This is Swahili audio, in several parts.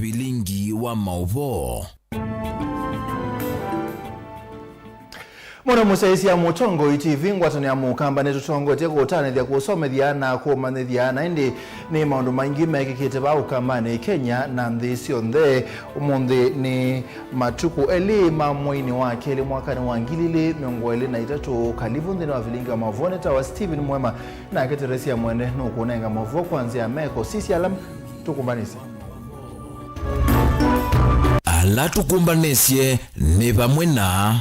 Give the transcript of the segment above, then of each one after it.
Vilingi wa Mauvoo. Mwana musaisi ya mutongo itivi ngwatani ya mukamba netu tongo teko utane dhia kusome dhiana kuumane dhiana indi ni maundu maingi mekikite ba ukamane Kenya na nthisi onthe umundi ni matuku eli mamwini wake eli mwakani wa ngilili miongo eli na itatu kalivu ndini wa Vilingi wa Mauvoo neta wa Steven MUEMA na keteresi ya mwene nukunenga Mauvoo kwanzia meko sisi alam tukumbanisi. Ala tukumbanesye ni pamwe na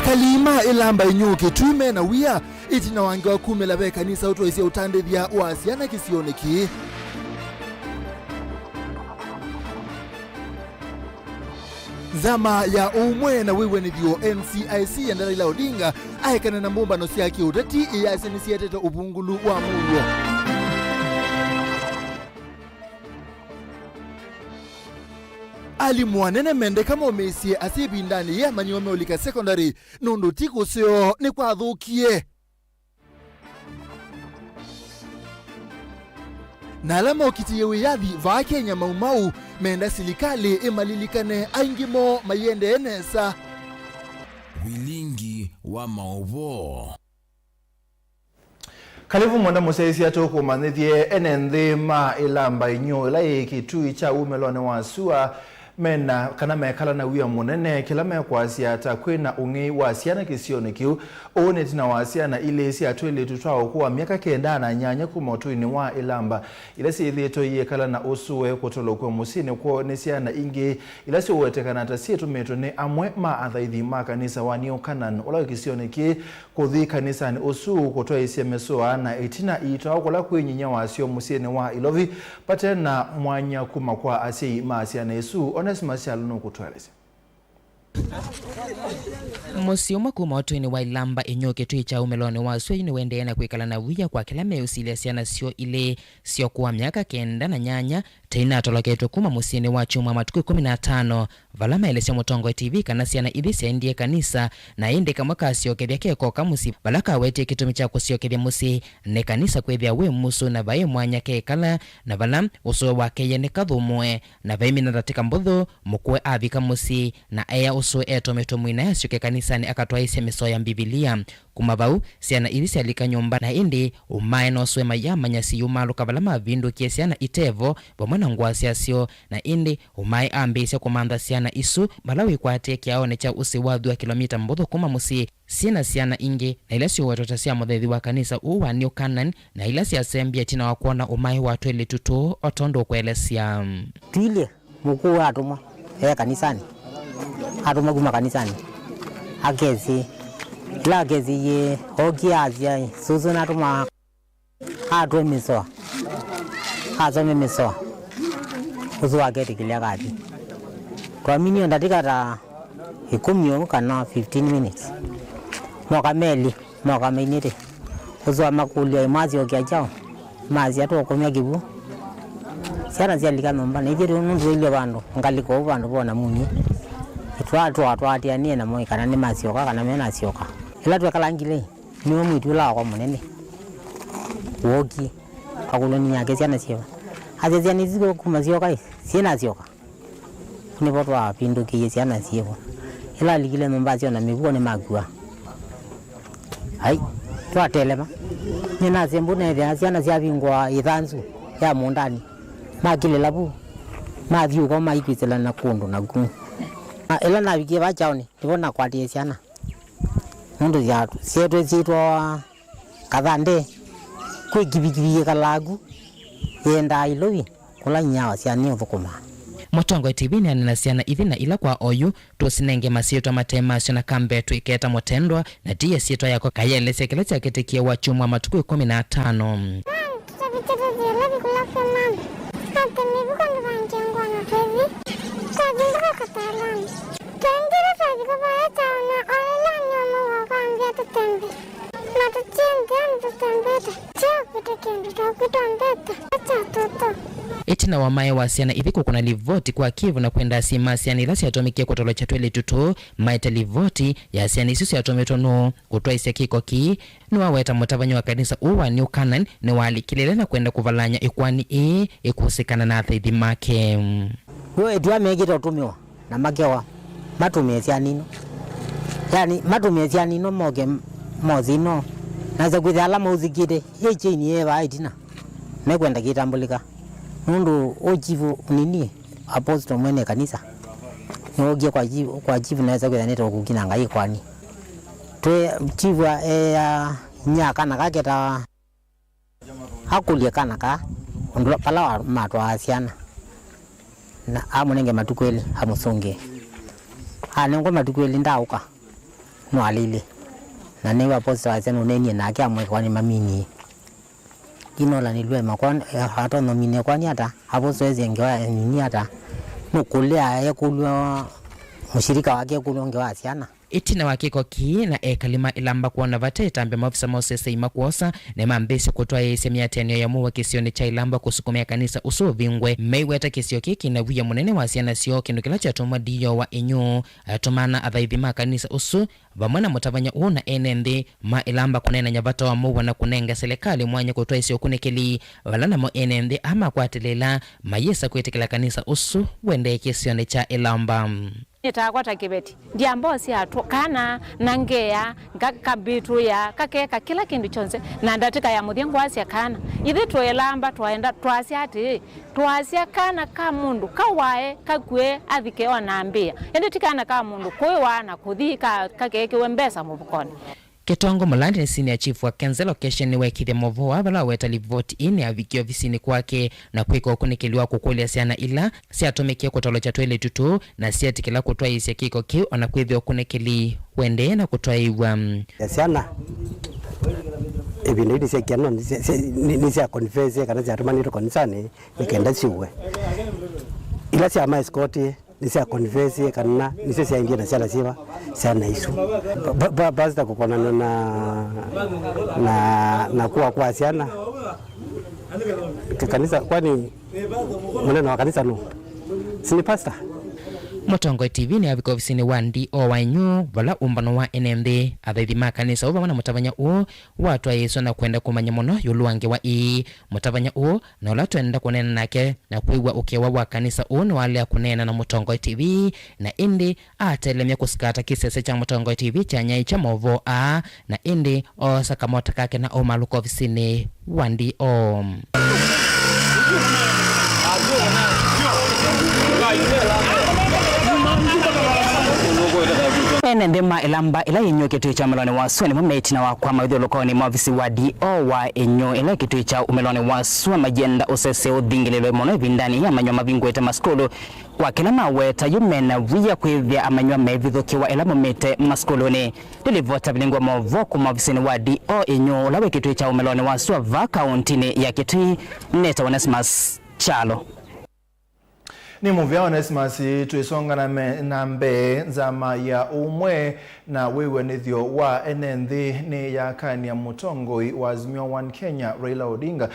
kalima ilamba inyuki tume na wia itina wangi wa kumela be kanisa utoisia utandithia wasiana kisioneki zama ya umwe na wiwe ni dio NCIC ya Raila Odinga aikana na mumbano sia kiutati iyasenisieteta upungulu wa Mauvoo. Alimuanene mende kama omesie asibi ndani ya manyiwame olika secondary nundu tiku sio ni kwa dhukie. Na alama okitiye wiyadhi va Kenya maumau menda silikali imalilikane aingimo mayende enesa. Vilingi wa Mauvoo. Kalivu mwanda musaisi ya toku manithie enenthi ma ilamba inyo ila ikitui cha umelone wa sua mena kana mekala na wia munene kila mekwasya takwina ungi wasiana kisione kiu one tina wasiana ile si atwele tutwao kuwa miaka kenda na nyanya kumotuini wa ilamba ile si thito yekala na usuwe kutolo kwa musini kwa nesiana ingi ile si uwetekana tasi tumeto ni amwema athaithi makanisa wa New Canaan ola kisione ki kuthi kanisa ni usu kutoa isemesoa na itina itao kola kwenyinya wasio musini wa ilovi patena mwanya kuma kwa asi maasiana Yesu Masialuno kutweleze. Musiuma kuma otwini wa ilamba inyoke tuicha umelone waswe yuni wende na kuikala na wia kwa kila meusilia siana sio ile sio kuwa miaka kenda na nyanya teina atoloketo kuma musini wa chuma matuku 15 valama elesya mutongo TV kana siana idhisi endie kanisa na indi kamwaka siokethia keko kamusi balaka wete kitumi cha kusiokethia musi ne kanisa kwethia we musu na vae mwanya kekala na vala uso wake yene kathumwe na vaimi na datika mbuthu mukwe avika musi na ea uso etometo mwina ya sioke kanisani akatwa isemeso ya Biblia kumavau siana idhisi alika nyumba na indi umae no swema ya manyasi yumalu kavalama vindu kiesiana itevo bomwana ngwasi sio na indi umae ambisya kumanda siana isu malawi kwate kiaone cha usi wadhu wa kilomita mbuthu kuma musi siana ingi na ilasi watotasia muthethi wa kanisa uwa New Canaan na ilasi asembia tina wakuona umae watwele tutu otondo kuelesya tuile mkuu atuma kanisani atuma kuma kanisani akezi la kezi ye hoki azia susu natuma atwe misoa azome misoa uzu ageti kilia kati kwa minio ndatika ta 10 kana 15 minutes moka meli moka mainete uzu amakulia mazi okia chao mazi ato komya kibu siana zialika nomba na ijeru nundu ile bandu ngaliko bandu bona muni itwatwatia nie na moi kana ni masioka kana mena sioka ila twekalangile niwe mwitu la kwa munene woki kakuloni nyake siana sio azezia niziko kumasioka siena sioka ni botwa pindu ki siana sio ila ligile nomba sio na miguo ni magua ai twatelema nina sembu ne vya siana sia bingwa ithanzu ya mundani makile labu mathiu kwa maikwisela na kundu na gu ela na wiki bachaoni ndibona kwatie siana mundu yatu sieto zitwa kathande kwe kibikibi kalagu yenda ilowi kula nyawa siani uthukuma Mutongo TV ni ananasiana ithina ila kwa oyu tusinenge masieto matema sina kambe tuiketa motendwa na diya sieto yako kayele sekelete akitekia wachumwa matuku 15 Itina wamae wasiana iviku kuna livoti kwa Kivu na kwenda sima siani ilasi atomikia kutolo chatwele tuto maita livoti ya siani isusi atometono kutua isi kiko ki nuwa weta mutavanyo wa kanisa uwa New Canaan ni wali kilele na kwenda kuvalanya ikwani ikusikana na athaithi make. wewe ndio amegita utumiwa na makewa matumezia nino yani matumezia nino moge mozino naza kwitha alama uzigide yeche ni eva itina mekwenda kitambulika mundu ojivu nini apostle mwene kanisa nogie kwa jivu naweza kwitha neta kukina ngai kwani twe jivu nyaka na kaketa hakulia kana ka ndula pala matwa asiana na amunenge matukweli amusonge anengo matukweli ndauka no alile na newa apostle asema uneni na akia mwe kwani mamini inola nilwe makwan hata nomine kwani hata apostle ezengewa nini hata nukulea yakulwa mushirika wake kulongewa asiana itina wakiko ki na ekalima ilamba kuona vate tambe mafisa Moses imakuosa na mambesi kutoa yesemia tenyo ya muwa kisioni cha ilamba kusukumia kanisa uso vingwe meiweta kisio kiki na wia munene wa siana sio kinukila cha tuma diyo wa inyo atumana adhaidhima kanisa uso vamwana mutavanya uona NND ma ilamba kunena nyavata wa muwa na kunenga serikali mwanya kutoa isio kunekili walana mo NND ama kwa atelela mayesa kuitikila kanisa uso wende kisioni cha ilamba Nitakwata kibeti ndia mbosi atokana nangea ngakabitu ya kakeka kila kindu chonse na ndatika ya mudhengo asia kana ithi twelamba twaenda twasia ati twasia kana ka mundu kawae kakwe athike onambia ende tikana ka mundu kwewa na kuthika kakeke wembesa mubukoni Ketongo Mulandi ni senior chief wa Kenza location ni wekithia Mauvoo abala wetali vote ini avikio visini kwake na kwiko kunikiliwa kukulia siana ila siatumikia kutolo cha twele tutu na siatikila kutoa isi kiko kiu anakwithio kunikili wende na kutoa iwa siana ebino isi kiano ni sia confess kana sia tumaniro kanisani nikenda siwe ila sia ma escort nisia confess kana nisia ingia na sala siwa sana isu basta kukona na kwa siana kanisa kwani mwana wa kanisa no sini pastor Motongo TV ni aviko visini wandi o wanyu vala umbano wa NMD athithima kanisa uva wana mutavanya uo watu wa Yesu na kwenda kumanya muno yuluange wa mutavanya uo na ula tuenda kunena nake na kuigwa ukewa wa kanisa uo ni wale kunena na Motongo TV na indi atelemia kusikata kisese cha Motongo TV cha nyai cha Mauvoo na indi o sakamota kake na o maluko visini wandi o NND ma ilamba ila inyo kitu cha umeloni wa suwa ni mumeti na wakwa maudhi ulokoni mwavisi wa DO wa inyo ila kitu cha umeloni wa suwa majenda usese udhingililo mono vindani ya manyo mavingwete maskulu wakila maweta yumena vya kwevya amanywa mevithukiwa ila mumete maskuluni dilivota vilingwa Mauvoo kumwavisi wa DO inyo lawe kitu cha umeloni wa suwa va kauntini ya kitu neta Onesimus Chalo ni muvya Onesimus tuisonga na mbe nzama ya umwe na wewe nithio wa NND ni ya kani ya mutongoi wa Azimio One Kenya Raila Odinga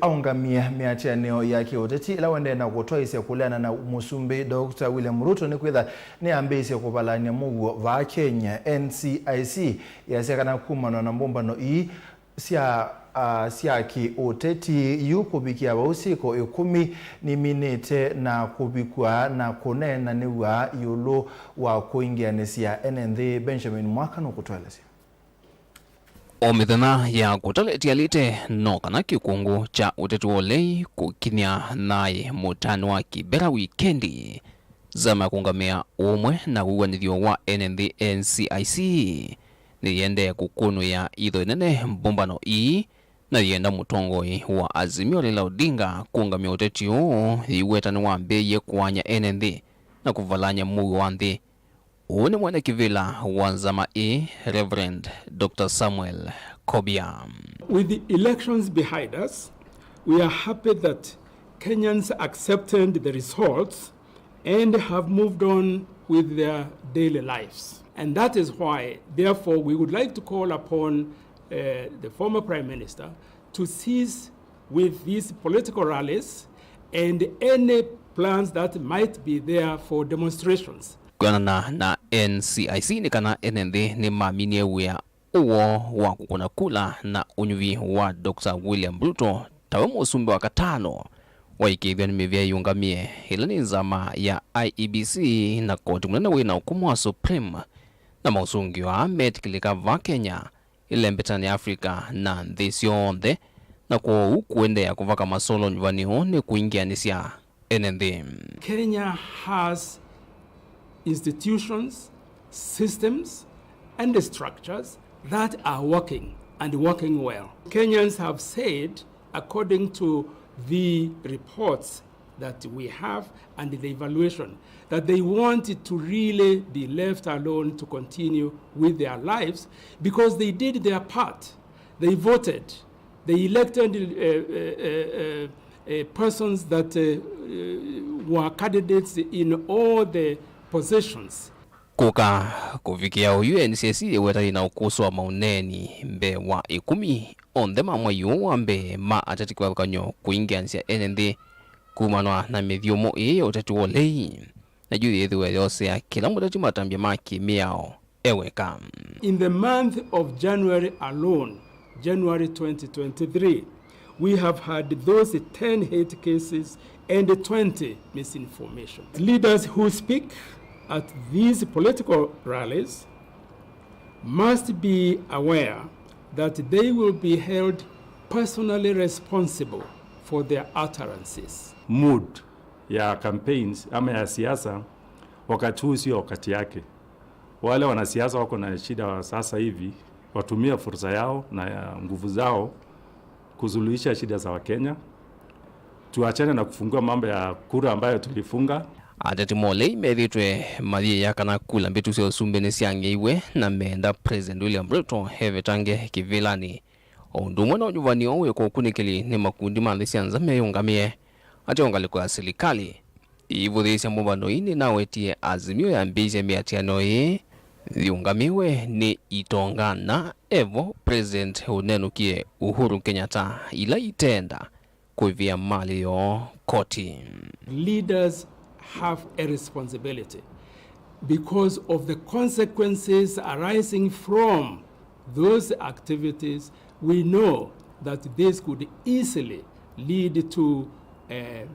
aungamia miacheneo ya kioteti ila wende na kutoa isi kuleana na musumbi Dr. William Ruto ni kwitha ni ambisi kubalania Mauvoo va Kenya NCIC yasekana kumano na mbombano siaki oteti yu kubikia usiko 10 ni minute na kubikwa na kunena niwa yulu wa kuingianisia NND Benjamin Mwaka no kutuelezea omithana ya kutaletia lite no kana kikungu cha uteti wolei kukinya naye mutano wa kibera wikendi zama kungamia umwe na uwanithio wa NND NCIC ni yende kukunu ya idho nene mbombano na yenda mutongoi wa Azimio Raila Odinga kungamia uteti huu iweta ni wambeye kuwanya NND na kuvalanya Mauvoo wanthi une mwana kivila wanzama Reverend Dr. Samuel Kobia. With the elections behind us, we are happy that Kenyans accepted the results and have moved on with their daily lives. And that is why, therefore, we would like to call upon the former Prime Minister to cease with these political rallies and any plans that might be there for demonstrations. Kuanana na NCIC ni kana NND ni maaminie wea uo wa kukuna kula na unyuvi wa Dr. William Ruto tawe musumbi wa katano waikithwa ni mivya yungamie ila ni nzama ya IEBC na koti munene wina ukumu wa Supreme na mausungi wa metikilika va Kenya ile mbetani Afrika na nthi sionthe na kwa ukuendea kuvaka masolo nyuvanio ni kuingianisya NND. Kenya has institutions, systems and structures that are working and working well. Kenyans have said, according to the reports that we have and the evaluation, that they wanted to really be left alone to continue with their lives because they did their part. They voted. They elected persons that were candidates in all the positions. Kuka kufikia UNCC wetari na ukuswa mauneni mbe wa 10 onde mamwa yuwa mbe ma atatikwa kanyo kuingianisya NND kumanwa na mithiomo iyo utatuo lei na juu yethuwe yose ya kila mutatu matambia maki miao eweka. In the month of January alone, January 2023, we have had those 10 hate cases and 20 misinformation. Leaders who speak at these political rallies must be aware that they will be held personally responsible for their utterances. Mood ya campaigns ama ya siasa wakati huu sio wakati yake. Wale wanasiasa wako na shida wa sasa hivi watumia fursa yao na nguvu zao kuzuluhisha shida za Wakenya. Tuachane na kufungua mambo ya kura ambayo tulifunga. Atati mole methitwe mathie yakana kula mbitu cio sumbene ciangeiwe na menda President William Ruto hevetange kivilani ondumwe na unyuvanio we kukunikili ni makundi manthi cianza meyungamie ati ongaliko ya serikali ivuthisya muvano ini na wetie azimio ya mbise miatiano ii thiungamiwe ni itongana evo President unenukie Uhuru Kenyatta ila itenda kuivia mali yo koti. Leaders have a responsibility because of the consequences arising from those activities. We know that this could easily lead to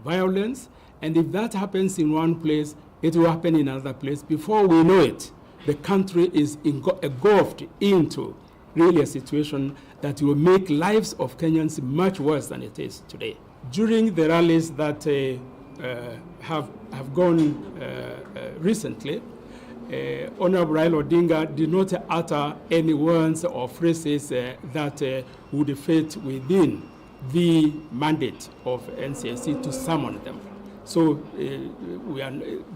violence, and if that happens in one place, it will happen in another place. Before we know it, the country is engulfed into really a situation that will make lives of Kenyans much worse than it is today. During the rallies that have gone recently, Honorable Raila Odinga did not utter any words or phrases that would fit within the mandate of NCSC to summon them. So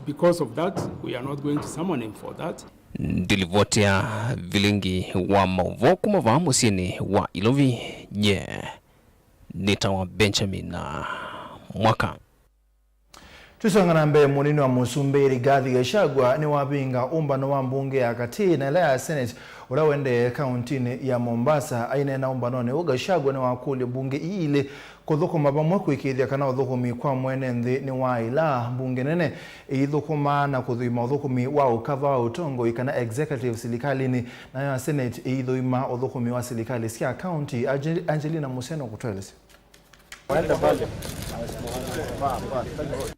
because of that, we are not going to summon him for that. Dilivotia Vilingi wa Mauvoo kumava musini wa Ilovi nye nitawa Benjamin na mwaka. Tusongana mbe munini wa Musumbi Rigathi Gachagua ni wabinga umbano wa mbunge ya kati na ila ya Senate ula wende kauntini ya Mombasa aina na umbano ni Gachagua ni wakuli bunge ile kuthukuma bamwe kwikithia kana uthukumi kwa mwene nthi ni wa ila bunge nene ithukuma na kuthima uthukumi wa ukava wa utongo ikana executive serikalini na ya Senate ithuma uthukumi wa serikali cia county. Angelina Museno kutweleza.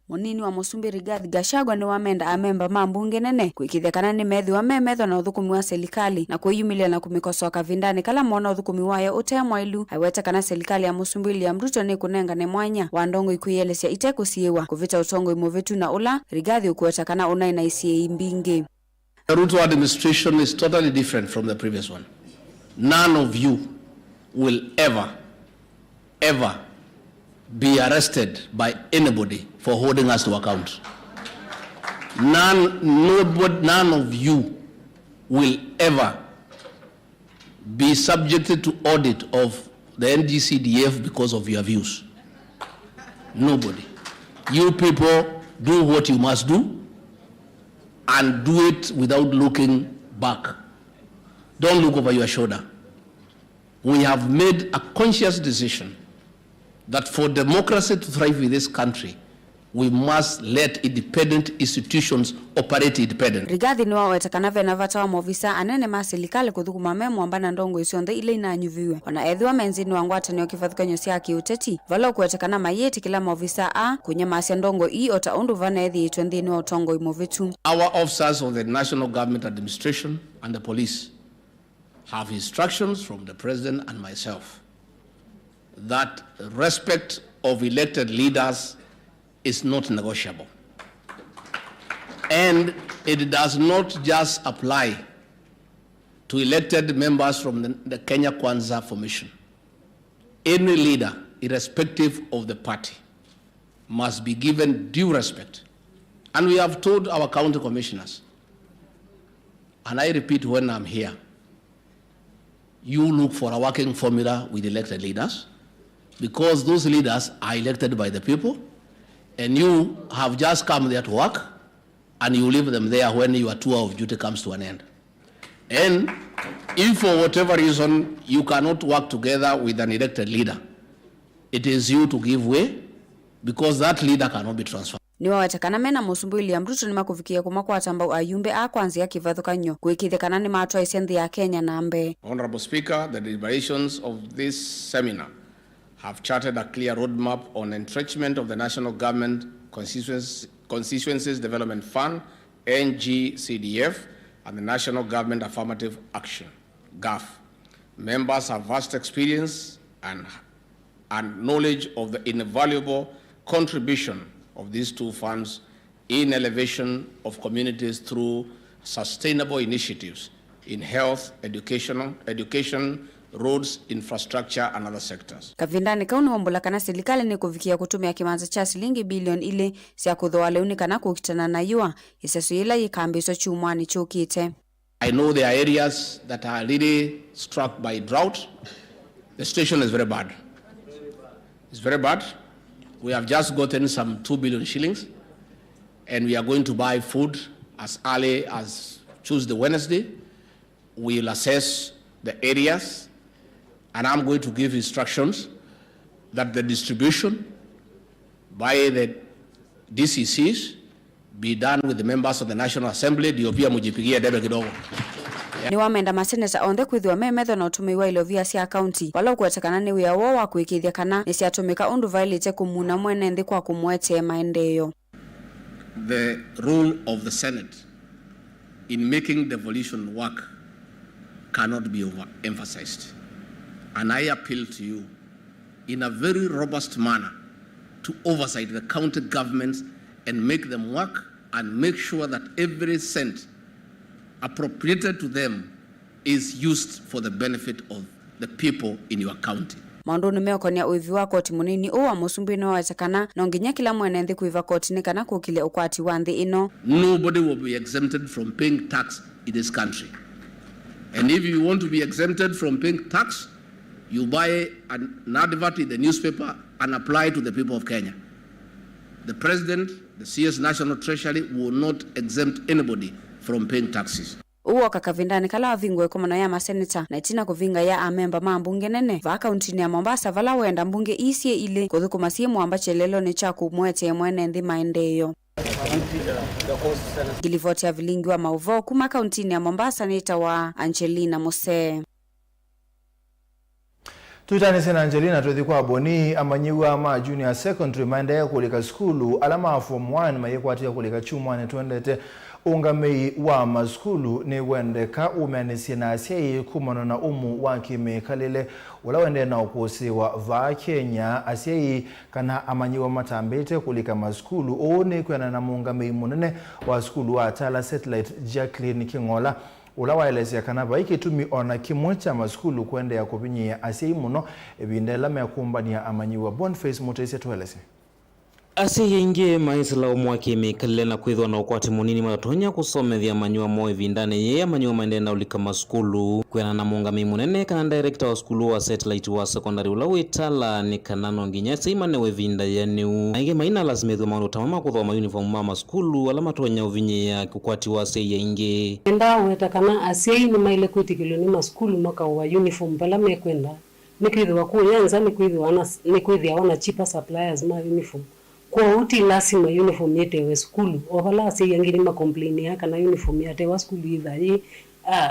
Munini wa Musumbi Rigathi Gachagua ni wamenda amemba mambunge nene kwikithekana ni methi wa memetho na uthukumi wa serikali na kwiyumilia na kumikosoka vindani kala mona uthukumi wayo utemwa ilu haiweta kana serikali ya Musumbi William Ruto ni kunenga ne mwanya wa ndongo ikuyelesya iteko siewa kuvita utongo imovetu na ula Rigathi ukuweta kana unaina isie imbingi. The Ruto administration is totally different from the previous one. None of you will ever be arrested by anybody for holding us to account. None of you will ever be subjected to audit of the NGCDF because of your views. Nobody. You people do what you must do and do it without looking back. Don't look over your shoulder. We have made a conscious decision that for democracy to thrive in this country, we must let independent institutions operate independent. Rigathi ni wawetakana vena vata wa movisa anene ma serikali kuthukuma memo ambana ndongo isionthe ile inanyuviwe. Ona ethiwa menzini wangwata ni okifathikanyo sia kiuteti. Vala kuwetakana mayeti kila movisa kunyamasia ndongo ota undu vana ethi itwenthi ni wa utongo imovitu. Our officers of the National Government Administration and the police have instructions from the President and myself that respect of elected leaders is not negotiable. And it does not just apply to elected members from the Kenya Kwanza formation. Any leader, irrespective of the party, must be given due respect. And we have told our county commissioners, and I repeat when I'm here, you look for a working formula with elected leaders, because those leaders are elected by the people, and you have just come there to work, and you leave them there when your tour of duty comes to an end. And if for whatever reason you cannot work together with an elected leader, it is you to give way, because that leader cannot be transferred. Ni wawetakana mena musumbu William Ruto ni makufikia kumakwata ambao ayumbe kwanzia kivathukanyo gwikithekana ni matwa isenthi ya Kenya nambe. Honorable Speaker, the deliberations of this seminar have charted a clear roadmap on entrenchment of the National Government Constituencies Development Fund, NGCDF, and the National Government Affirmative Action, GAF. Members have vast experience and knowledge of the invaluable contribution of these two funds in elevation of communities through sustainable initiatives in health, education, roads, infrastructure, and other sectors. Kavindani kauni wambula kana serikali ni kufikia kutumia kimanza cha shilingi bilioni ile sia kuthoa leuni kana kukitana na yua isesu ila yikambiso chumwani chukite. I know there are areas that are really struck by drought. The situation is very bad. It's very bad. We have just gotten some 2 billion shillings, and we are going to buy food as early as Tuesday, Wednesday. We will assess the areas, and I'm going to give instructions that the distribution by the DCCs be done with the members of the National Assembly. Diopia mujipigia debe kidogo. Ni wamenda maseneta onthe kwithwa memetho na utumiwa ilovia cia county wala kuwetekana ni wia wo wa kwikithia kana ni ciatumika undu vailite kumuna mwene nthi kwa kumwete maendeleo. The role of the Senate in making devolution work cannot be overemphasized. And I appeal to you in a very robust manner to oversight the county governments and make them work and make sure that every cent appropriated to them is used for the benefit of the people in your county. Maundu nimeokonia uivi wa koti munini uwa musumbi no watakana na nginya kila mwene nthi kuiva koti ni kana kukile ukwati wa nthi ino. Nobody will be exempted from paying tax in this country. And if you want to be exempted from paying tax, you buy an advert in the newspaper and apply to the people of Kenya. The President, the CS National Treasury will not exempt anybody from paying taxes. Uwo kakavindani kala wavingwe kumana ya maseneta na itina kuvinga ya amemba mbunge nene va kauntini ya Mombasa vala wenda mbunge isie ile kuthukuma simu ambache lelo ni chaku mwete mwene nthi maendeyo. Gilivoti ya Vilingi wa Mauvoo kuma kauntini ya Mombasa nita wa Angelina Mose. Tutani sena Angelina tuthi kwa boni amanyiwa ma junior secondary maendeyo kulika skulu alama form 1 mayekwati ya kulika chumwane tuendete ungamei wa maskulu ni wendeka umenisi na asiai kumano na wa kimekalile wala wende na ukosi wa va Kenya asiai kana amanyiwa matambete kulika maskulu one kwena na mungamei munene wa skulu wa Tala Satellite Jacqueline Kingola ula waelezea kana baiki tumi ona kimwecha maskulu kwende ya kubinyia asiai muno ebindela mekumbania amanyiwa Boniface Mutesi tueleze. Asi yengi maisla umwaki mekale na kwithwa na ukwati munini matatonya kusomethia manyua moe vindane ye manyua maendena ulika maskulu kwena na muungami munene kana director wa skulu wa Satellite wa secondary ula witala ni kanano nginya seimane we vinda yenu ainge maina lazimethwa maundu tamama kuthoma uniform mama skulu ala matonya uvinye ya kukwati wa sei yengi enda weta kana asiai ni maile kutikilo ni maskulu maka wa uniform pala mekwenda nikwithwa kuyanza nikwithwa wana cheaper suppliers ma uniform kwa uti lazima uniform yetewe skulu ovala ase yangini ma complain ya kana uniform yatewa skulu either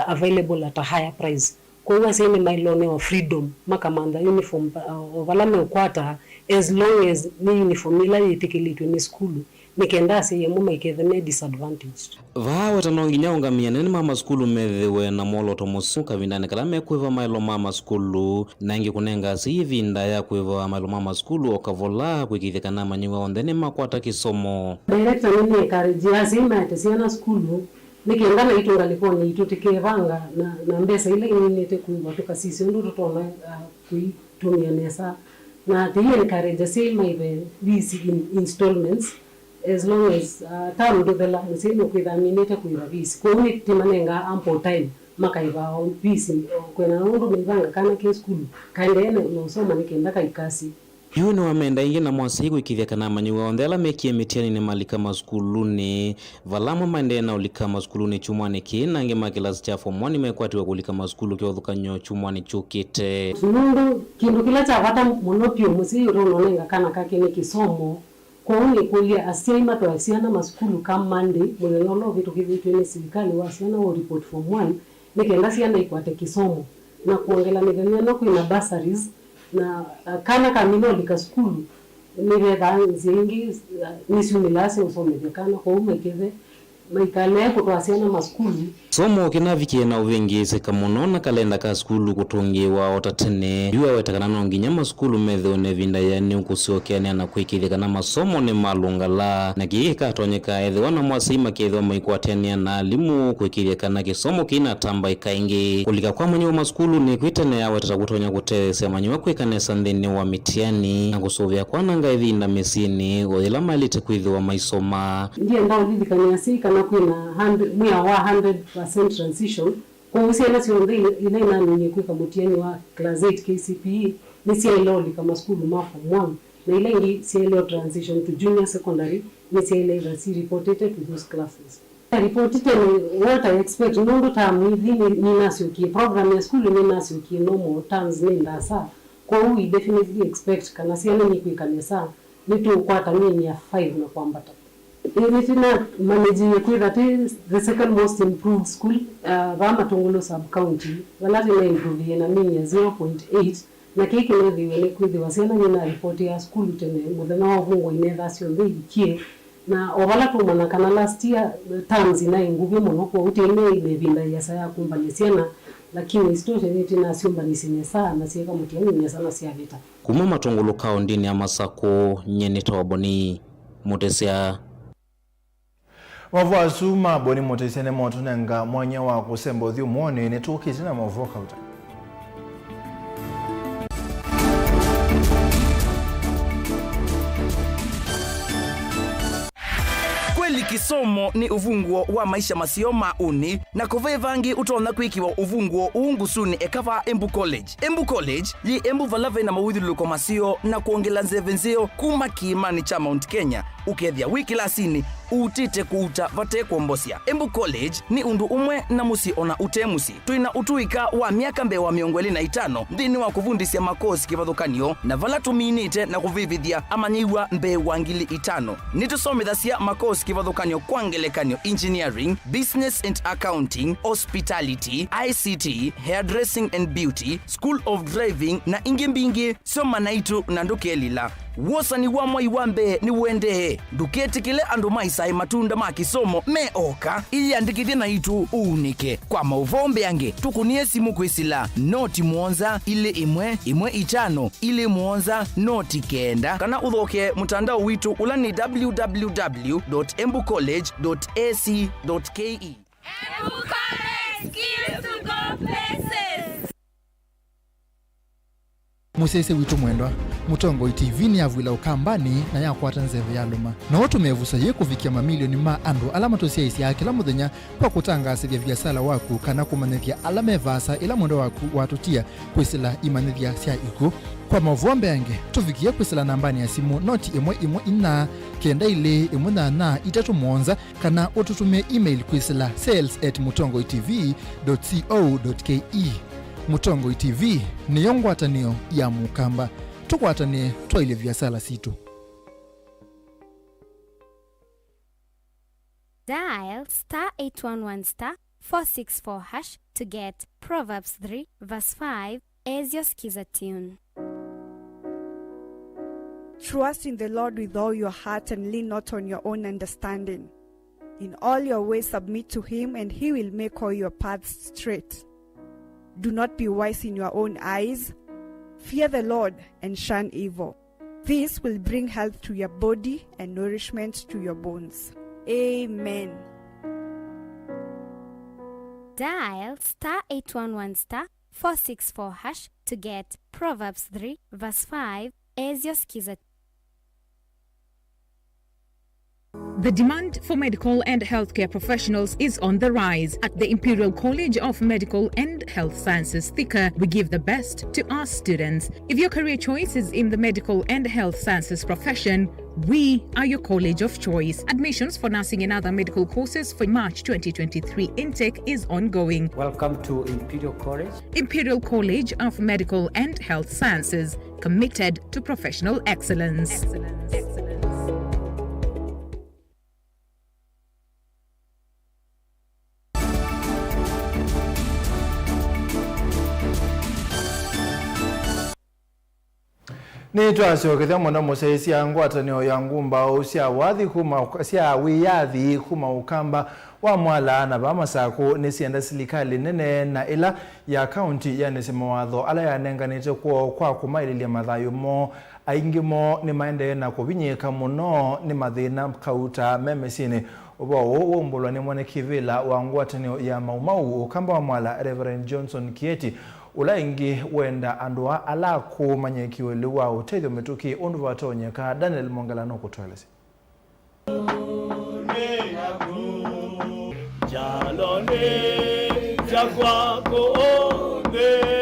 available at a higher price kwa hiyo ase ni mailone wa freedom makamanda uniform ovala me kwata as long as ni uniform ila yetikilitwe ni skulu nikenda ase yemu maikethe disadvantaged vawe tanonginya ungamia nene mama skulu methewe na moloto musuka vindane kala mekwiva mailo mama skulu nangi kunenga si vinda ya kwiva mailo mama skulu okavola kwikithikana manyiwa ondene makwata kisomo director nini encourage asema atesiana skulu nikenda na itunga likoni itutikevanga na mbesa ile inete kuiva tukasisi ndo tutona kuitumia nesa na the encourage asema even these installments as long as time do the line sino kuidhaminite kuiravisi kwa hiyo timanenga ample time makaiva on peace kwena ndo mivanga kana ke school kaendeene nosoma nikenda kaikasi yuni wamenda ingi na mwasi kwikithia kana manyiwa ondela mekie mitiani ni malika maskuluni valamo maendena ulika maskuluni chumwani kina nge makilasi cha form 1 mekwatiwa kulika maskulu kiothuka nyo chumwani chukite mundu kindu kila cha vata monopio musi rononenga kana kake ni kisomo kwa uni kulia asiaima to asiana maskulu kama Monday mwenolo vitu kivitwe ni serikali wasiana wa report form 1 nikenda siana ikwate kisomo na kuongela miganyano kuna bursaries na kana kamino lika skulu nireda zingi nisimilase usomekana kwa umekeze maikale kutwasiana maskulu somo kinavikie na uvingi sekamuno na kalenda ka skulu kutungiwa otatene yuwa wetakana nonginya maskulu metho ne vinda yani ukusiokeania na kwikithikana masomo ni malungala na kika tonyeka ethe wana mwasima ketho maikwatania na alimu kwikithikana kisomo kina tamba ikaingi kulika kwa manyo maskulu ni kwitene ya wetata kutonya kutese manyo kwikanesa nthini wa mitiani na kusovya kwa nanga ithinda mesini gothila malite kwithwa maisoma ndiye ndao lidikania sika na kwina 100% transition kwa usiana sionde ina nani kwika mutiani wa class 8 KCPE ni sielo kama skulu mafo 1 na ile ngi sielo transition to junior secondary ni sielo rasi reported to those classes reported what I expect ndo tamu hivi ni nasio ki program ya skulu ni nasio ki normal terms ni ndasa kwa hiyo definitely expect kana siana ni kwika nesa ni tu kwa tamini ya 5 na kwambata Nitina managing that is the second most improved school Vama Tongolo sub-county walati na improve na mini ya 0.8 na kiki nevi wele kuthi wasena nina report ya school tene mudhana wa vungo inetha sionde ikie na ovala tumana kana last year terms ina nguvi mono kwa utene imevinda ya saya kumbanyesiana lakini stote nitina siomba nisinesa na sieka mutiani ni sana siavita kuma matongolo kaundini ya Masako nyene tawaboni mutesia Mauvoo azuma boni motesene motunenga mwanya wa kusemba uthi umwone ni tukizina Mauvoo kauta. Kweli kisomo ni uvunguo wa maisha masio mauni na kuvevangi utona kwikiwa uvunguo uungusuni ekava Embu College. Embu College yi Embu valave na mawithuluko masio na kuongela nzevenzio kuma kiimani cha Mount Kenya ukethia wiki lasini utite kuuta vate kuombosia. Embu College ni undu umwe na musi ona utemusi. Tuina utuika wa miaka mbe wa 25 ndini wa kuvundisia makosi kivathukanio na vala tuminite na kuvivithia amanyiwa mbe wa 5,000. Nitusomithasya makosi kivathukanio kwa ngelekanio engineering, business and accounting, hospitality, ICT, hairdressing and beauty, school of driving na ingi mbingi soma naitu na ndukelila. Wosa ni wa mwai wambe ni wende duketi kile andu maisai matunda makisomo meoka ili andikithie na itu uunike kwa Mauvoo yange tukunie simu kwisila noti muonza ile imwe 5 ile muonza noti kenda kana uthoke mutandao witu ula ni www.embucollege.ac.ke. Embu College, skills to go places. Musese witu mwendwa Mutongo TV ni avwila ukambani na yakwata nzeve ya luma na watu mevusa ye kuvikia mamilioni ma andu alama tosia isi ya kila muthenya kwa kutangasa vya viasala waku kana kumanethia alame vasa ila mwendo waku watutia kwisila imanethia sia iku kwa Mauvoo yange tuvikia kwisila nambani ya simu noti 114 kenda ile 18 kana ututume email kwisila sales@mutongoitv.co.ke. Mutongo TV ni yongwatanio ya mukamba tukwatanie twaile viasala situ. Dial *811*464# to get Proverbs 3 verse 5 as your skiza tune. Trust in the Lord with all your heart and lean not on your own understanding. In all your ways submit to him, and he will make all your paths straight. Do not be wise in your own eyes. Fear the Lord and shun evil. This will bring health to your body and nourishment to your bones. Amen. Dial *811*464# to get Proverbs 3 verse 5 as your skiza. The demand for medical and healthcare professionals is on the rise. At the Imperial College of Medical and Health Sciences, Thika, we give the best to our students. If your career choice is in the medical and health sciences profession, we are your college of choice. Admissions for nursing and other medical courses for March 2023 intake is ongoing. Welcome to Imperial College. Imperial College of Medical and Health Sciences, committed to professional excellence. Ni twasiokethia muno museisia ngwatanio ya ngumba cia wathi kuma cia wiyathi kuma ukamba wa mwala na bamasaku ni sienda silikali nene na ila ya county ya nisimawatho ala yanenganite kwa kumaililia mathayo mo aingimo ni maende na kubinyika muno ni mathina kauta memesini ubo umbulwa ni mwane kivila wa ngwatanio ya Mauvoo ukamba wa mwala Reverend Johnson Kieti ulaingi wenda andwa ala kumanyekiwe liwa utejo metuki undu watonyeka Daniel Mongalano kutueleza.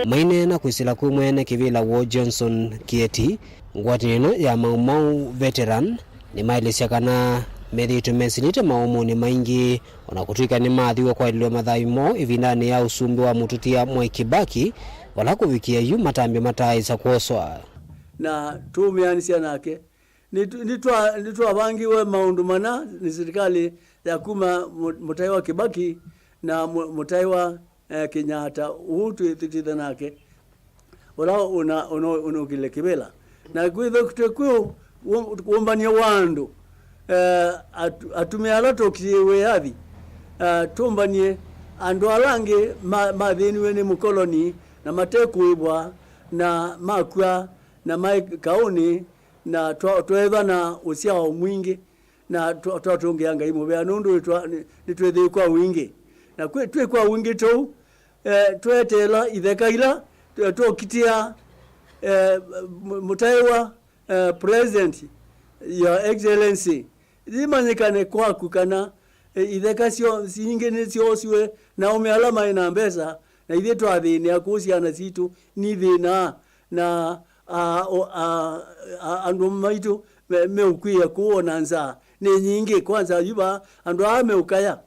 Maine na kwisila kumwene kivila wa Johnson Kieti ngwatanio ya Mauvoo veteran ni mailesya kana methitu mesinite maumuni maingi ona kutuika ni mathiwa kwa ilio mathayo mo ivindani ya usumbi wa mututia Mwai Kibaki wala kuvikia yu matambi mataisa kuoswa na tumianisia nake nitwa vangiwe maundu mana ni serikali ya kuma mutaiwa Kibaki na mutaiwa Kenyatta utu tititha nake wala unokile kibela na kwitho kutekwe umbania wandu atumia latokiwe yathi tumbanie andu alange mathiniwe ni mukoloni na matekuibwa na makwa na maikauni na twetha na usiao mwingi na twatungianga imubea nundu nitwethi kwa wingi na twe kwa wingi tu twetela ithekaila twokitia mutaiwa president your excellency zimanyikane kwaku kana ithekasio singene ciosiwe na umealama ina mbesa na ithe twathini akuciana citu ni thina na andu maitu meukwia kuona nza ni nyingi kwanza yuba andu ameukaya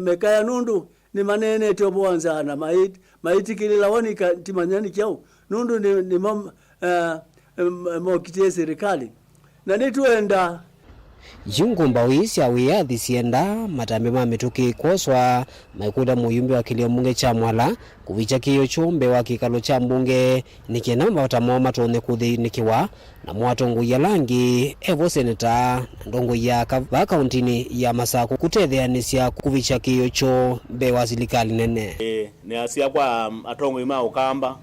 mekaya nundu ni manene toboanza na maitikilila wanika timanyani kyao nundu ni mokitie serikali na nituenda Yungumba wisia wiyathi sienda matambi ma mituki koswa maikuda muyumbi wa kilio mbunge cha mwala kuvicha kiyo chombe wa kikalo cha mbunge nikienamba watamo matone kuthi nikiwa na mwatongu ya langi evo seneta ndongo ya kauntini ya Masaku kutetheanisya kuvicha kiyo chombe wa silikali nene ni asia kwa atongo ima ukamba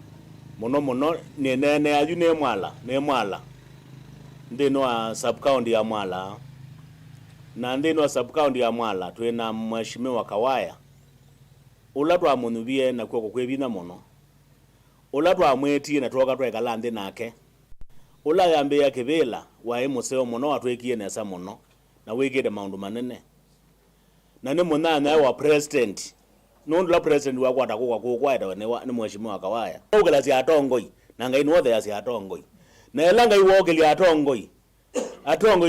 muno ni nene aju ne mwala ndino wa sub-county ya Mwala na ndino wa sub-county ya Mwala twina mheshimiwa Kawaya ula twa munubie na kwoko kwebina muno ula twa mweti na twoka twekala ndi nake ula yambe ya kibila wa museo muno atwekie nesa muno na wigire maundu manene na ni munana wa president nundu la president wa kwata kwa ni mheshimiwa Kawaya ogala si atongoi na ngai no the si atongoi na elanga iwogeli atongoi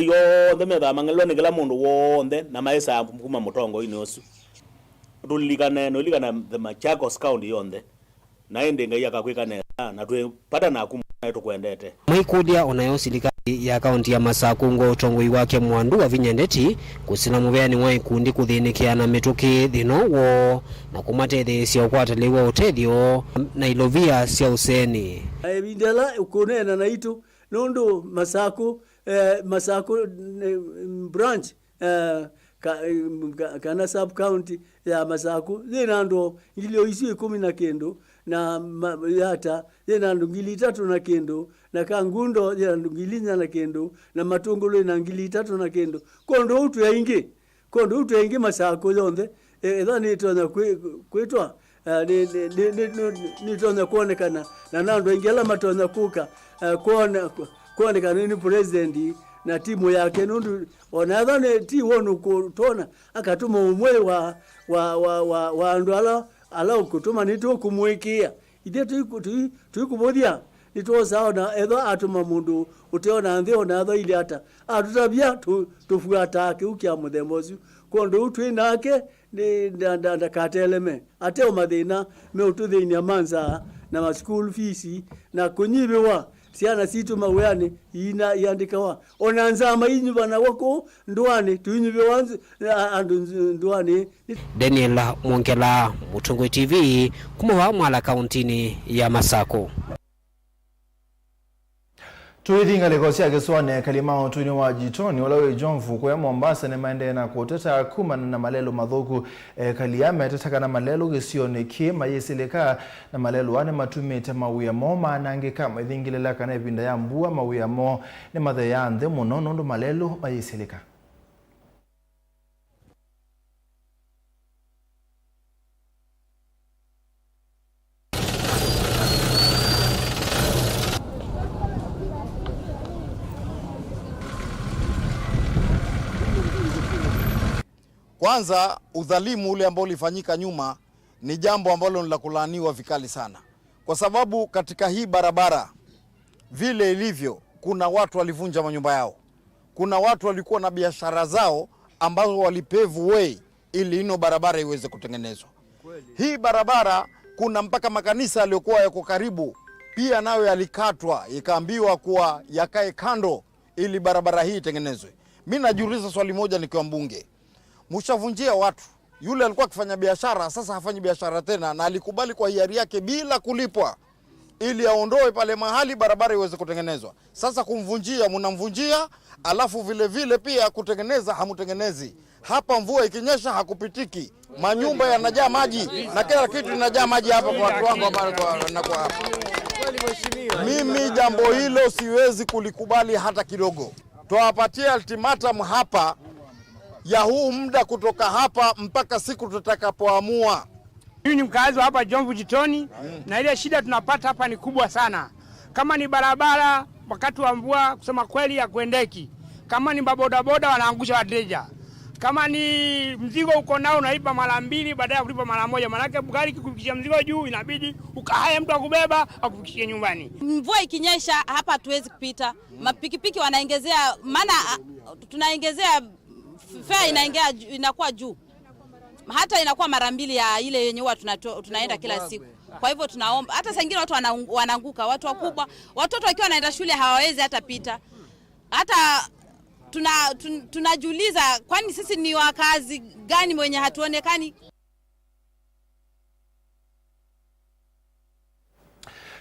yo ndemeda mangelo ni kila mundu wonde na maisa kuma mutongo inosu tulikana no likana the Machakos County yonde na ende ngai akakwika na twe pata na kuma tukwendete maikudia onayosilika ya kaunti ya Masakungo utongoi wake mwandu wa vinyendeti kusina mubeani wa ikundi kuthinikiana mituki thino wo na kumatethesya ukwataliwa utethio na ilovia cia useni bindala ukonena na itu nondo Masaku branch kana sub county ya Masaku zinando ngilio isi 19 na yata zinando ngili 3 na kangundo zinando ngili 4 na matungulu na ngili 3 kondo utu yaingi Masaku yonde edhani tona kwetwa ni tona kuonekana na nando ingela matona kuka kuonekana ni president na timu yake nundu onadhane ti wonu kutona akatuma umwe wa andu ala kutuma nito kumwikia ide tuikubodia nito saona edho atuma mundu uteona nthio na atho ile ata atutabia tufuata kiukia muthemosu kondo utwi nake ni ndakateleme ate omathina me ututhinia manza na ma school fees na kunyibiwa siana situ mawani ina yandikawa onanzama inyu bana wako ndwani tuinyu wanzu andu ndwani. Daniel Mwongela, Mutungu TV, kumawa mwala kauntini ya Masako. Tuithinga lekosia geswane kalimao tuini wa jitoni walawe jonfu kwa Mombasa ne maende na kuteta kumana na malelo madhoku kaliyame tetaka na malelo gesione ki mayeseleka na malelo ane matumete mawuya mo manange kama ithingilela kana ebinda ya mbua mawuya mo ne mathe ya nthe muno nondo malelo mayeseleka. Kwanza udhalimu ule ambao ulifanyika nyuma ni jambo ambalo ni la kulaaniwa vikali sana. Kwa sababu katika hii barabara vile ilivyo kuna watu walivunja manyumba yao. Kuna watu walikuwa na biashara zao ambazo walipave way ili ino barabara iweze kutengenezwa. Hii barabara kuna mpaka makanisa yaliyokuwa yako karibu pia nayo yalikatwa ikaambiwa kuwa yakae kando ili barabara hii itengenezwe. Mimi najiuliza swali moja nikiwa mbunge. Mshavunjia watu. Yule alikuwa akifanya biashara sasa hafanyi biashara tena na alikubali kwa hiari yake bila kulipwa ili aondoe pale mahali barabara iweze kutengenezwa. Sasa kumvunjia mnamvunjia alafu vile vile pia kutengeneza hamutengenezi. Hapa mvua ikinyesha hakupitiki. Manyumba yanajaa maji na kila kitu kinajaa maji hapa kwa watu wangu ambao wanakuwa hapa. Mimi jambo hilo siwezi kulikubali hata kidogo. Tuwapatie ultimatum hapa ya huu muda kutoka hapa mpaka siku tutakapoamua. Mimi ni mkazi wa hapa Jomvu Jitoni na ile shida tunapata hapa ni kubwa sana. Kama ni barabara wakati wa mvua kusema kweli ya kuendeki. Kama ni bodaboda wanaangusha wateja. Kama ni mzigo uko nao unaiba mara 2 baada ya kulipa mara 1. Maana yake gari kikufikishia mzigo juu inabidi ukahaye mtu akubeba akufikishie nyumbani. Mvua ikinyesha hapa hatuwezi kupita. Mapikipiki wanaongezea maana tunaongezea fare inakuwa juu. Hata inakuwa mara 2 ya ile yenye huwa tunaenda kila siku. Kwa hivyo tunaomba hata saa nyingine watu wanaanguka, watu wakubwa, watoto wakiwa wanaenda shule hawawezi hata pita. Hata tunajiuliza kwani sisi ni wakazi gani mwenye hatuonekani?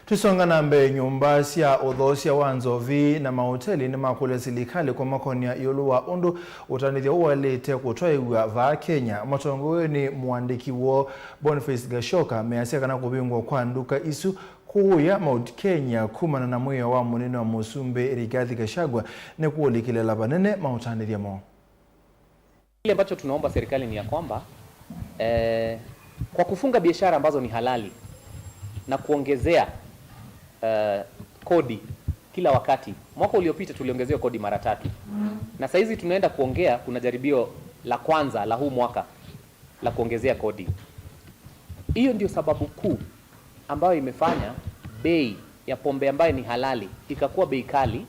Tusonga nambe nyumba cia uthocia wa nzovi na mahoteli ni makule silikali kwa makonia yulu wa undu utanithia uwalete kutoiwa va Kenya. Matongo ni mwandiki wo Boniface Gashoka measia kana kubingwa kwa nduka isu kuya Mount Kenya kumana na muya wa munene wa Musumbe Rigathi Gachagua ne kuolikilela banene mautanithia mo. Kile ambacho tunaomba serikali ni ya kwamba kwa kufunga biashara ambazo ni halali na kuongezea kodi kila wakati. Mwaka uliopita tuliongezea kodi mara 3. Na sasa hizi tunaenda kuongea, kuna jaribio la kwanza la huu mwaka la kuongezea kodi. Hiyo ndio sababu kuu ambayo imefanya bei ya pombe ambayo ni halali ikakuwa bei kali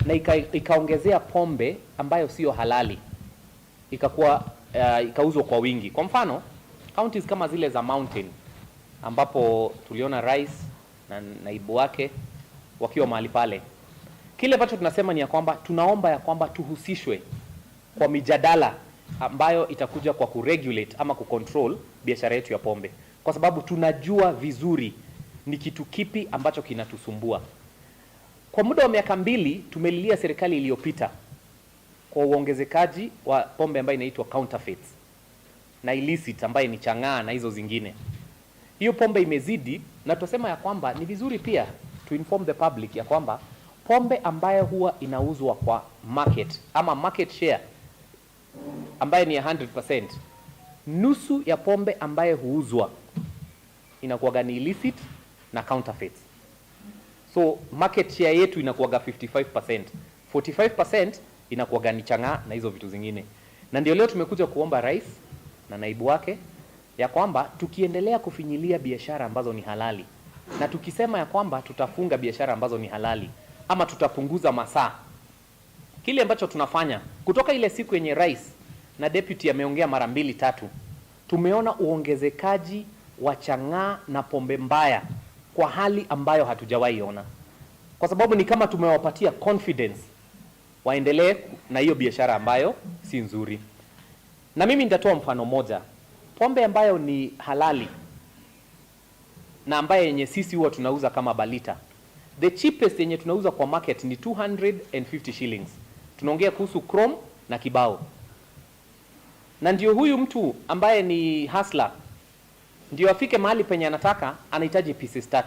na ikaongezea pombe ambayo sio halali ikakuwa ikauzwa kwa wingi. Kwa mfano, counties kama zile za Mountain ambapo tuliona rais na naibu wake wakiwa mahali pale, Kile ambacho tunasema ni ya kwamba tunaomba ya kwamba tuhusishwe kwa mijadala ambayo itakuja kwa kuregulate ama kucontrol biashara yetu ya pombe, kwa sababu tunajua vizuri ni kitu kipi ambacho kinatusumbua. Kwa muda wa miaka 2 tumelilia serikali iliyopita kwa uongezekaji wa pombe ambayo inaitwa counterfeits na illicit ambayo ni chang'aa na hizo zingine. Hiyo pombe imezidi, na tutasema ya kwamba ni vizuri pia to inform the public ya kwamba pombe ambayo huwa inauzwa kwa market ama market share ambayo ni 100%, nusu ya pombe ambayo huuzwa inakuwa ni illicit na counterfeits. So market share yetu inakuwa 55%. 45% inakuwa ni chang'aa na hizo vitu zingine. Na ndio leo tumekuja kuomba rais na naibu wake ya kwamba tukiendelea kufinyilia biashara ambazo ni halali, na tukisema ya kwamba tutafunga biashara ambazo ni halali ama tutapunguza masaa, kile ambacho tunafanya kutoka ile siku yenye rais na deputy ameongea mara 2-3, tumeona uongezekaji wa chang'aa na pombe mbaya kwa hali ambayo hatujawahi ona, kwa sababu ni kama tumewapatia confidence waendelee na hiyo biashara ambayo si nzuri. Na mimi nitatoa mfano moja. Pombe ambayo ni halali na ambayo yenye sisi huwa tunauza kama balita, the cheapest yenye tunauza kwa market ni 250 shillings. Tunaongea kuhusu Chrome na Kibao. Na ndio huyu mtu ambaye ni hustler ndio afike mahali penye anataka, anahitaji pieces 3.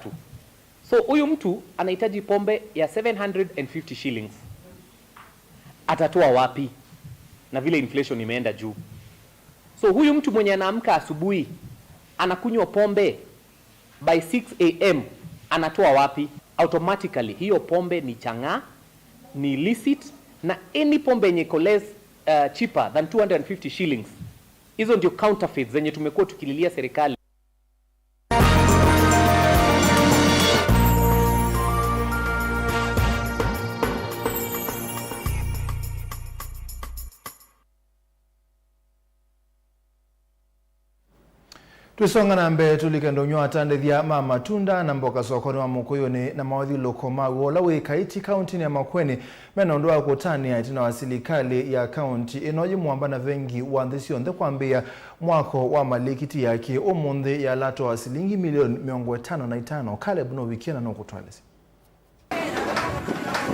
So huyu mtu anahitaji pombe ya 750 shillings. Atatoa wapi? Na vile inflation imeenda juu. So huyu mtu mwenye anaamka asubuhi anakunywa pombe by 6 am anatoa wapi? Automatically hiyo pombe ni chang'aa, ni illicit, na any pombe yenye less cheaper than 250 shillings, hizo ndio counterfeits zenye tumekuwa tukililia serikali. Twisonga na mbe tulikendo nyo atandithia ma matunda na mboka sokoni wa Mukuyuni na mawathi loko Mauvoo la wikaiti kaunti ya Makueni mena ndoa kutania itina wa serikali ya kaunti inoji mwamba na vengi wa nthisi onthe kwambia mwako wa malikiti yake umunthe ya lato wa shilingi milioni 55. Caleb no wikena no kutwalesi.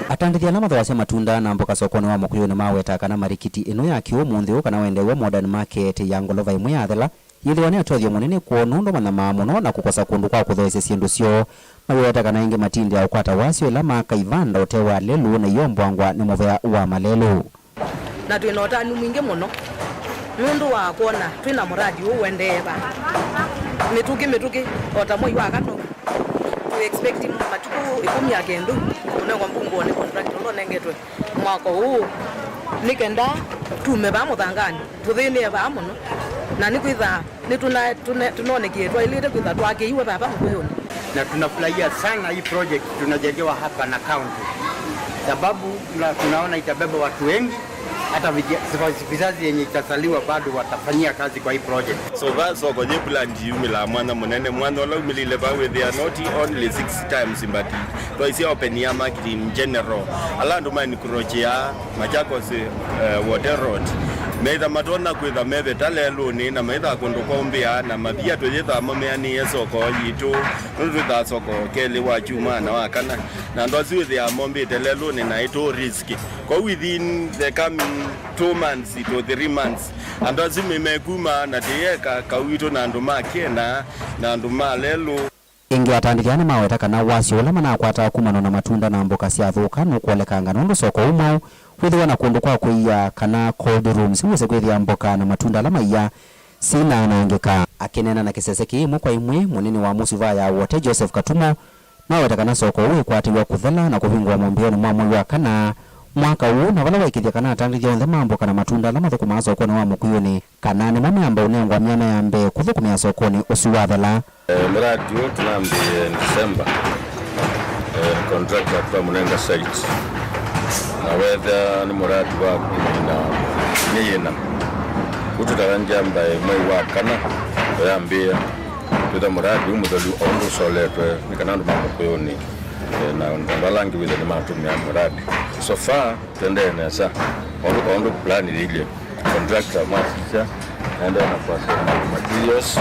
Atandithia na mathawasya matunda na mboka sokoni wa Mukuyuni maweta kana marikiti ino yake umunthe kana wendewa modern market ya Ngolova imwe ya thela yili atothio munene kuonundo manama muno na kukosa kundu kwa kuthoesya sindu sio maweta kana inge matindi ya ukwata wasyo ila maka ivanda otewa lelu na yombwangwa ni Mauvoo wa malelu na twinota ni mwingi muno nundu wa kuona twina muradi uwendeva mituki otamoi wa kano we expect matuku 10 unengwa mbungu ne contract ndo nengetwe mwako huu nikenda tume ba muthangani tuthine ba muno na nikwitha tunaonekie twailite kwitha twakiiwe baba Mukuyuni, na tunafurahia sana hii project tunajengewa hapa na county, sababu tunaona itabeba watu wengi, hata vizazi yenye itasaliwa bado watafanyia kazi kwa hii project. So that's what the plan jumila mwana munene mwana wala umilile bawe they are not only 6 times but twice open ya market in general alandu mani kurochia Machakos water road meitha matona kwitha methe talelu ni na meitha kundu kombia na mathia twitha mameani soko yitu nutha soko keli wa chuma na wakana na ndo sithi ya mombi telelu ni na ito risk kwa within the coming 2 months to 3 months ando zimemekuma na tieka kawito na nduma kena na nduma lelu ingi atandikana maweta kana wasyo ula mana kwata kumano na matunda na mboka cia thuka no kuolekanga nondo soko umau kwithiwa na kundu kwa kuia kana cold rooms wese kwithia mboka na matunda lama iya sina anangika akinena na kisese kiimu kwa imwe munene wa Musuvaa ya wote Joseph Katumo maweta kana soko uwe kwatiwa kuthela na kuvingwa mombioni mwa mwezi wa kana mwaka huu na wala waikithia kana atandithia onthe mamboka na matunda lama thukuma sokoni wa Mukuyuni kana ni mamamba unengwa myana ya mbe kuthukumia sokoni usu wa thela mradi tunambie December contractor kwa munenga site na whether ni muradi wa kumina nyina kututaranja mbaye mwezi wa kana yambia tuta muradi umudhali ondo soletwe nikanandu Mukuyuni na ndalangi vile ni matumia mradi so far tendene sa on plan ile contractor master and then kwa materials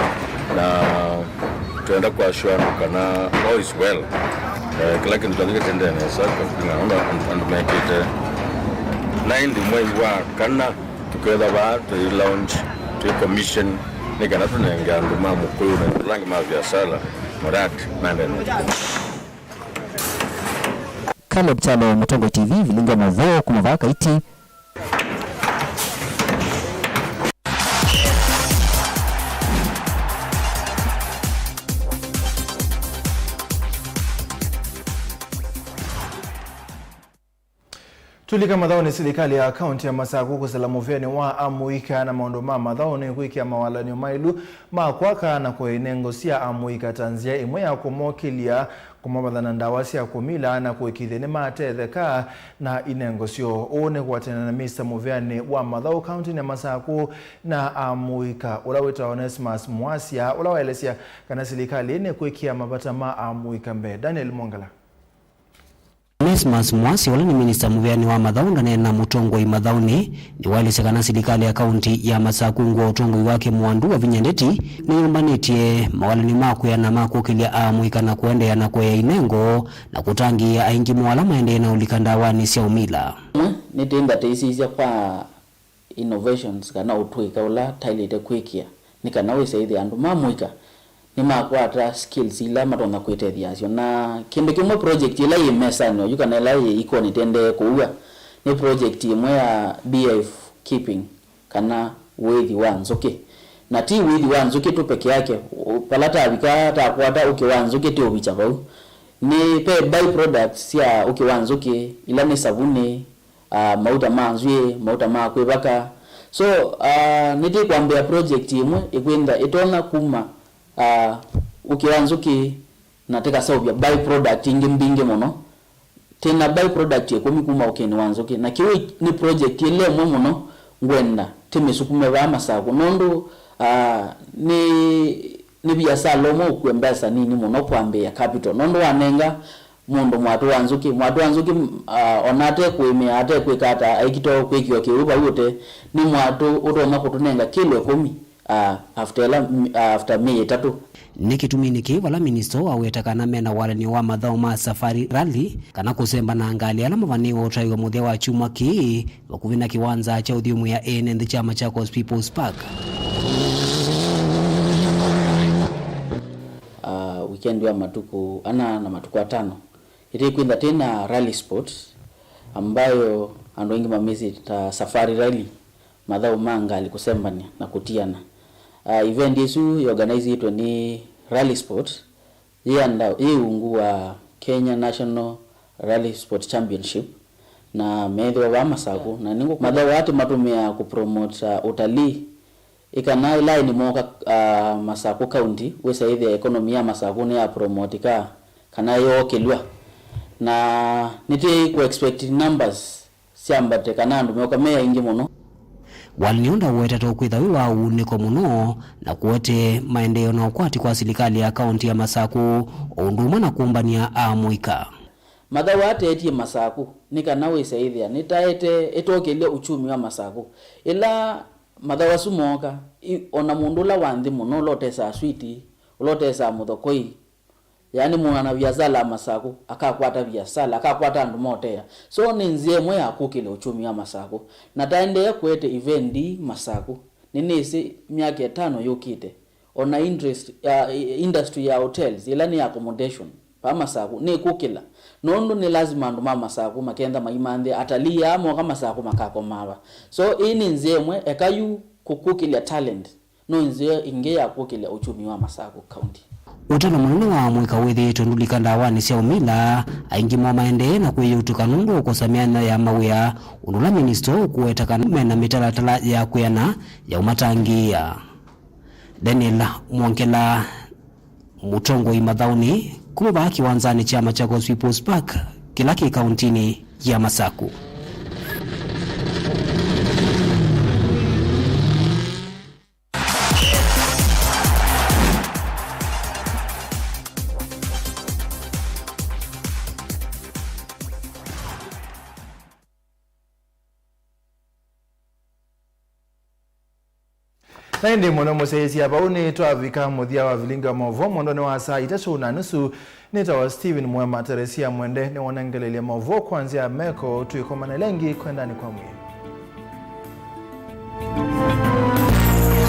na tuenda kwa shwano kana all is well kila kitu tunataka tendene sa and make it 9 mwezi wa kana together ba to launch to commission ni kana tunenga nduma mukuru na langi mabiashara mradi mandeni Caleb Chalo, Mutongo TV, Vilingi Mauvoo, kumavaka iti. Tulika madhaoni serikali ya kaunti ya Masaku kusalamuveni wa amuika na maondoma madhaoni kuikia mawalani mailu makwaka na kuenengo siya amuika tanzia imwe ya kumokilia kumabadhana ndawasi ya kumila na kuikithini matetheka na inengo sio one kuwatena na Mr. Muveni wa madhao kaunti ya Masaku na amuika ulawita Onesmus Mwasia ulawaelesia kana serikali ine kuikia mabata ma amuika mbe. Daniel Mwangala. Onesmus Mwasi wala ni Minister Muveni wa madhaunda na Mutongoi madhauni ni wale sekana serikali ya kaunti ya Masaku ngo utongoi wake Mwandu wa Vinyandeti ni nyumbanetie mawala ni maku ya na maku kilia amuika na kuende ya na kwea inengo na kutangi ya aingi mwala maende na ulikandawani siya umila. Nitinda teisizia kwa innovations kana utuika ula tailite kwikia ni kana wisaidhi andu mamuika ni makwata skills ila matonga kwetethia na kindu kimwe project ila yimesano yukana ila iko nitende kuwa ni project imwe ya BF keeping kana with wanzuki na ti with wanzuki tu peke yake palata abika ta kwata ukiwanzuki ti obicha bau ni pe by products ya ukiwanzuki ila ni sabuni mauta manzwe mauta makwebaka so niti kwambia project imwe ikwenda itona kuma ukiwanzuki nateka saubia by product ingi mbingi mono tena by product yekomi kuma ukeni wanzuki na kiwe ni project ile mono ngwenda temesukume ba Masaku nondo ni biashara lomo kwembesa nini mono kwambia capital nondo wanenga mundo mwatu wanzuki onate kweme ate kwekata aikito kwekio kiruba yote ni mwatu utoma kutunenga kilo 10 after May 3 Nikitumini wala minister wa wetakana mena wala ni wa madhao ma safari rally kana kusemba na angali ala mavaniwa utaiwa mudhe wa chuma ki wakuvina kiwanza cha udhiumu ya NND chama Chakos People's Park. Weekend ya matuku ana na matuku 5 iti kuinda tena rally sports ambayo ando ingi mamezi ta safari rally madhao mangali kusembania na kutiana. Event yesu organize it ni rally sports yanda iungua Kenya National Rally Sport Championship na medho wa Masaku na ningo madhawa ati matumia kupromote utalii ikana ila ni moka Masaku County wesa hivi economy ya Masaku ni ya promote kana yo kelwa na niti ku expect numbers siambate kana ndo meoka meya ingi mono waliniunda uweta tokwithawiwa uniko muno na kuwete maendeleo na ukwati kwa serikali ya kaunti ya Masaku unduma na kumbania amuika madhawa ati Masaku nikana wesa hivi nitaete etokelia uchumi wa Masaku ila madhawa sumoka ona mundula wanthi muno lotesa switi lotesa muthokoi yani mwana biashara Masaku akakwata biashara akakwata andu motea so ni nziemwe yakukile uchumi wa Masaku na taende kwete event Masaku ninisi miaka 5 yokite ona industry ya hotels ila ni accommodation pa Masaku ni kukila nondo ni lazima andu Masaku makenda maimande atalia amo kama Masaku makako mawa so ini nziemwe ekayu kukukile talent no nzie inge yakukile uchumi wa Masaku county. Utano munene wa mwika wethi tundulikanda wani siya umila aingi mwa maende na kuyutuka nundu ukosamiana ya mawia undula minister kuwetaka mena mitalatala ya kuyana ya umatangia. Daniel Mwangela Mutongo imadhauni kumaba kiwanzani chama Chakos People's Park kilaki kauntini ya Masaku. na ndi muno musezi hapa uni twavika muthia wa Vilingi wa Mauvoo mondone wa saa 3:30 nita wa Steven MUEMA Teresia Mwende ni wanangelelia Mauvoo kuanzia Meko tuikomana lengi kwenda ni kwa mwi.